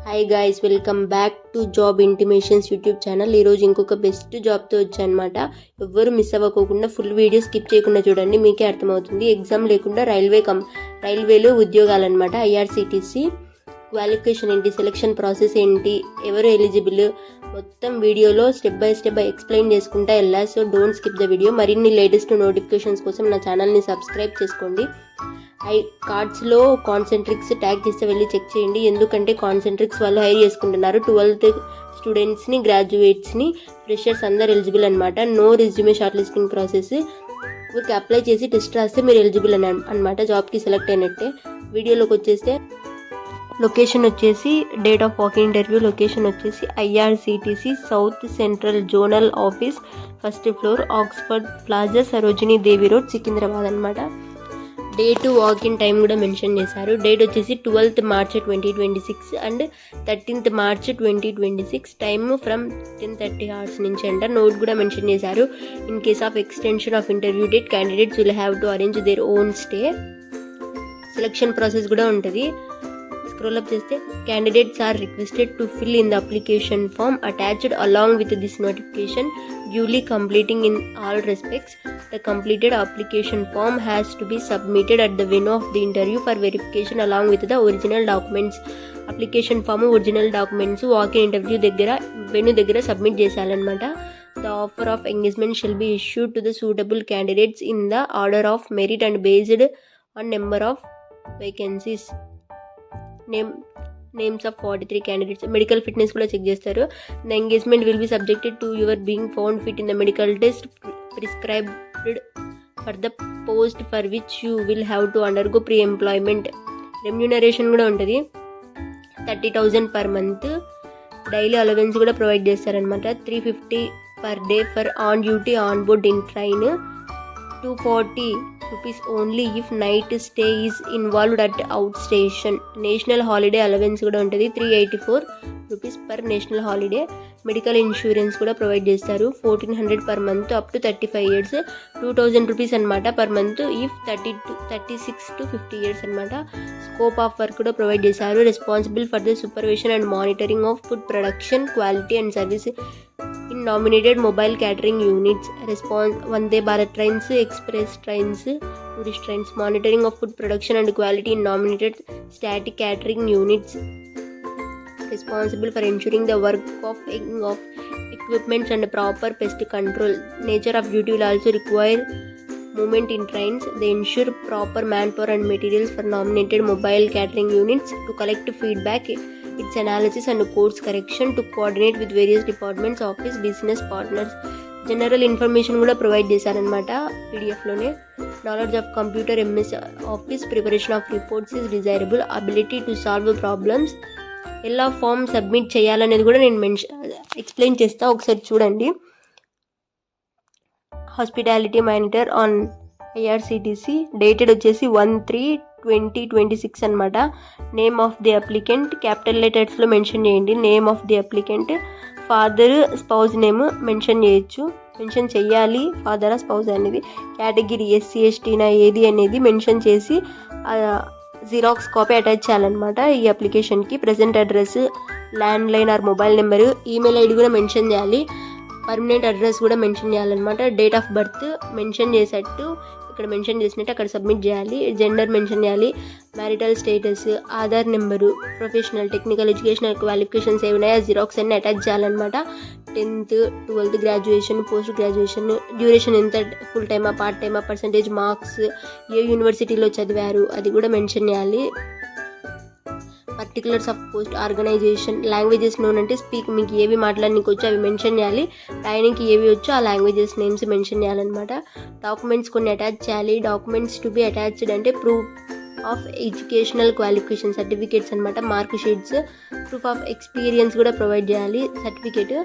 Hi guys, welcome back to job intimations YouTube channel. ఈరోజు ఇంకొక best జాబ్తో వచ్చానమాట. ఎవ్వరు miss అవ్వకోకుండా full video skip చేయకుండా చూడండి, మీకే అర్థమవుతుంది. ఎగ్జామ్ లేకుండా రైల్వేలో ఉద్యోగాలన్నమాట. ఐఆర్సిటిసి క్వాలిఫికేషన్ ఏంటి, సెలెక్షన్ ప్రాసెస్ ఏంటి, ఎవరు ఎలిజిబుల్, మొత్తం వీడియోలో స్టెప్ బై స్టెప్ ఎక్స్ప్లెయిన్ చేసుకుంటా వెళ్ళా. So don't skip the video. మరిన్ని లేటెస్ట్ నోటిఫికేషన్స్ కోసం నా ఛానల్ని సబ్స్క్రైబ్ చేసుకోండి. కార్డ్స్లో కాన్సెంట్రిక్స్ ట్యాగ్ చేస్తే వెళ్ళి చెక్ చేయండి, ఎందుకంటే కాన్సెంట్రిక్స్ వాళ్ళు హైర్ చేసుకుంటున్నారు. 12th స్టూడెంట్స్ని, గ్రాడ్యుయేట్స్ని, ఫ్రెషర్స్ అందరు ఎలిజిబుల్ అనమాట. No resume short listing process. ఊరికి అప్లై చేసి టెస్ట్ రాస్తే మీరు ఎలిజిబుల్ అనమాట, జాబ్కి సెలెక్ట్ అయినట్టే. వీడియోలోకి వచ్చేస్తే లొకేషన్ వచ్చేసి, date of walking interview location వచ్చేసి IRCTC south central zonal office, 1st floor, Oxford plaza, Sarojini Devi road, Secunderabad అనమాట. డేట్, వాకింగ్ టైం కూడా మెన్షన్ చేశారు. డేట్ వచ్చేసి 12th March 2026 and 13th March 2026. Time from 10:30 hours నుంచి అంట. నోట్ కూడా మెన్షన్ చేశారు. In case of extension of interview date, candidates will have to arrange their own stay. Selection process కూడా ఉంటుంది. Scroll up చేస్తే, candidates are requested to fill in the application form attached along with this notification, duly completing in all respects. The completed application form has to be submitted at the venue of the interview for verification along with the original documents. Application form, original documents walking interview దగ్గర, venue దగ్గర submit చేయాలన్నమాట. The offer of engagement shall be issued to the suitable candidates in the order of merit and based on number of vacancies. Names of 43 candidates. Medical fitness కూడా check చేస్తారు. The engagement will be subjected to your being found fit in the medical test prescribed for the post for which you will have to undergo pre-employment. Remuneration కూడా ఉంటుంది, 30,000 per month. Daily allowance కూడా provide చేస్తారనమాట. 350 per day for on duty on board in train. 240 rupees only if night stay is involved at outstation. National holiday allowance కూడా ఉంటుంది, 384 rupees per national holiday. Medical insurance కూడా provide చేస్తారు, 1400 per month up to 35 years. 2000 rupees అనమాట per month if 36 to 50 years అనమాట. Scope of work కూడా provide చేశారు. Responsible for the supervision and monitoring of food production, quality and service in nominated mobile catering units. Vande Bharat trains, express trains, tourist trains. Monitoring of food production and quality in nominated static catering units. Responsible for ensuring the work of equipments and proper pest control. Nature of duty will also require movement in trains. They ensure proper manpower and materials for nominated mobile catering units to collect feedback, its analysis and course correction, to coordinate with various departments, office, business partners. General information కూడా provide చేశారనమాట పీడిఎఫ్లోనే. Knowledge of computer, MS office, preparation of reports is desirable. Ability to solve problems. ఎలా form submit చేయాలనేది కూడా నేను explain చేస్తా, ఒకసారి చూడండి. Hospitality monitor on IRCTC. Dated వచ్చేసి 1/3/2026 అనమాట. Name of the applicant capital లెటర్స్లో మెన్షన్ చేయండి. Name of the applicant, father, spouse name mention చేయాలి, ఫాదర్ స్పౌజ్ అనేది. కేటగిరీ ఎస్సీ ఎస్టీనా ఏది అనేది మెన్షన్ చేసి జిరాక్స్ కాపీ అటాచ్ చేయాలన్నమాట ఈ అప్లికేషన్కి. Present address, landline or mobile number, email ID కూడా మెన్షన్ చేయాలి. పర్మనెంట్ అడ్రస్ కూడా మెన్షన్ చేయాలన్నమాట. డేట్ ఆఫ్ బర్త్ మెన్షన్ చేసేట్టు ఇక్కడ మెన్షన్ చేసినట్టు అక్కడ సబ్మిట్ చేయాలి. జెండర్ మెన్షన్ చేయాలి. Marital status, Aadhaar number, professional, technical, educational qualifications ఏమైనా జిరాక్స్ అన్ని అటాచ్ చేయాలన్నమాట. 10th, 12th graduation, post graduation, duration ఎంత, ఫుల్ టైమా, పార్ట్ టైమా, పర్సంటేజ్ మార్క్స్, ఏ యూనివర్సిటీలో చదివారు అది కూడా మెన్షన్ చేయాలి. Particulars of post, organisation, languages known అంటే స్పీక్, మీకు ఏవి మాట్లాడడానికి వచ్చో అవి మెన్షన్ చేయాలి. రాయడానికి ఏవి వచ్చో ఆ లాంగ్వేజెస్ నేమ్స్ మెన్షన్ చేయాలన్నమాట. డాక్యుమెంట్స్ కొన్ని అటాచ్ చేయాలి. డాక్యుమెంట్స్ టు బి అటాచ్డ్ అంటే proof of educational qualification certificates అనమాట, mark sheets. Proof of experience కూడా ప్రొవైడ్ చేయాలి, సర్టిఫికేట్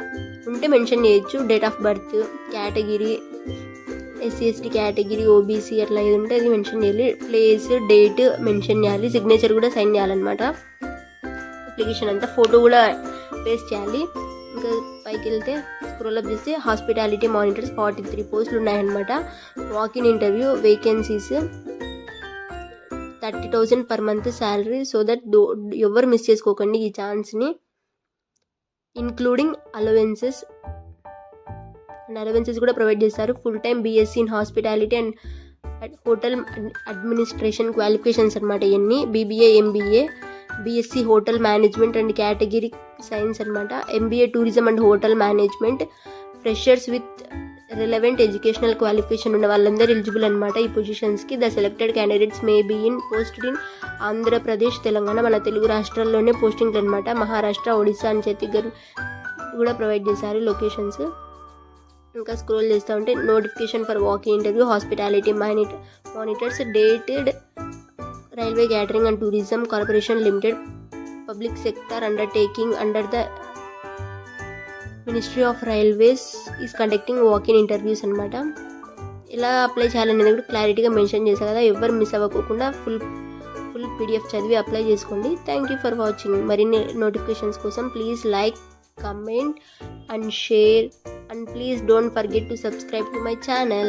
ఉంటే మెన్షన్ చేయొచ్చు. Date of birth, category, SC ST category, OBC అట్లా ఏది ఉంటే అది మెన్షన్ చేయాలి. ప్లేస్, డేట్ మెన్షన్ చేయాలి. సిగ్నేచర్ కూడా సైన్ చేయాలన్నమాట. అప్లికేషన్ అంతా ఫోటో కూడా పేస్ట్ చేయాలి. ఇంకా పైకి వెళ్తే స్క్రోల్ అప్ చేస్తే హాస్పిటాలిటీ మానిటర్స్ 43 పోస్టులు ఉన్నాయన్నమాట. Walk in interview vacancies 30,000 per month salary. So that ఎవరు మిస్ చేసుకోకండి ఈ ఛాన్స్ని. ఇంక్లూడింగ్ అలవెన్సెస్ కూడా ప్రొవైడ్ చేస్తారు. Full time BSc in hospitality and hotel administration qualifications అనమాట. ఇవన్నీ BBA, MBA, BSc hotel management and category science అనమాట. MBA tourism and hotel management. Freshers with relevant educational qualification ఉన్న వాళ్ళందరూ eligible అనమాట ఈ పొజిషన్స్కి. The selected candidates may be posted in Andhra Pradesh, Telangana, మన తెలుగు రాష్ట్రాల్లోనే పోస్టింగ్లు అనమాట. మహారాష్ట్ర, ఒడిశా అని ఛత్తీస్గఢ్ కూడా ప్రొవైడ్ చేశారు లొకేషన్స్. ఇంకా స్క్రోల్ చేస్తూ ఉంటే notification for walking interview, hospitality monitors, dated railway catering and tourism corporation limited, public sector undertaking under the ministry of railways is conducting walking interviews అనమాట. ఇలా అప్లై చేయాలనేది కూడా క్లారిటీగా మెన్షన్ చేశారు కదా. ఎవరు మిస్ అవ్వకుండా ఫుల్ పీడిఎఫ్ చదివి అప్లై చేసుకోండి. Thank you for watching. మరిన్ని నోటిఫికేషన్స్ కోసం please like, comment and share, and please don't forget to subscribe to my channel.